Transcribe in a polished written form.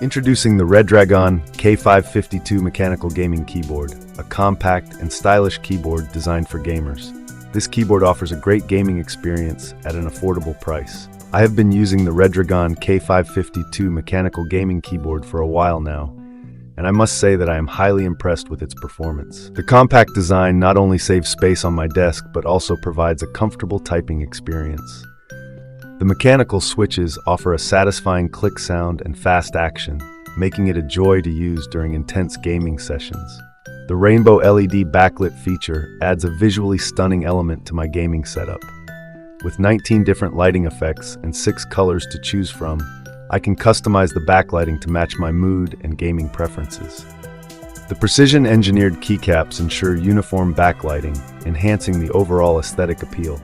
Introducing the Redragon K552 mechanical gaming keyboard, a compact and stylish keyboard designed for gamers. This keyboard offers a great gaming experience at an affordable price. I have been using the Redragon K552 mechanical gaming keyboard for a while now, and I must say that I am highly impressed with its performance. The compact design not only saves space on my desk, but also provides a comfortable typing experience. The mechanical switches offer a satisfying click sound and fast action, making it a joy to use during intense gaming sessions. The rainbow LED backlit feature adds a visually stunning element to my gaming setup. With 19 different lighting effects and 6 colors to choose from, I can customize the backlighting to match my mood and gaming preferences. The precision-engineered keycaps ensure uniform backlighting, enhancing the overall aesthetic appeal.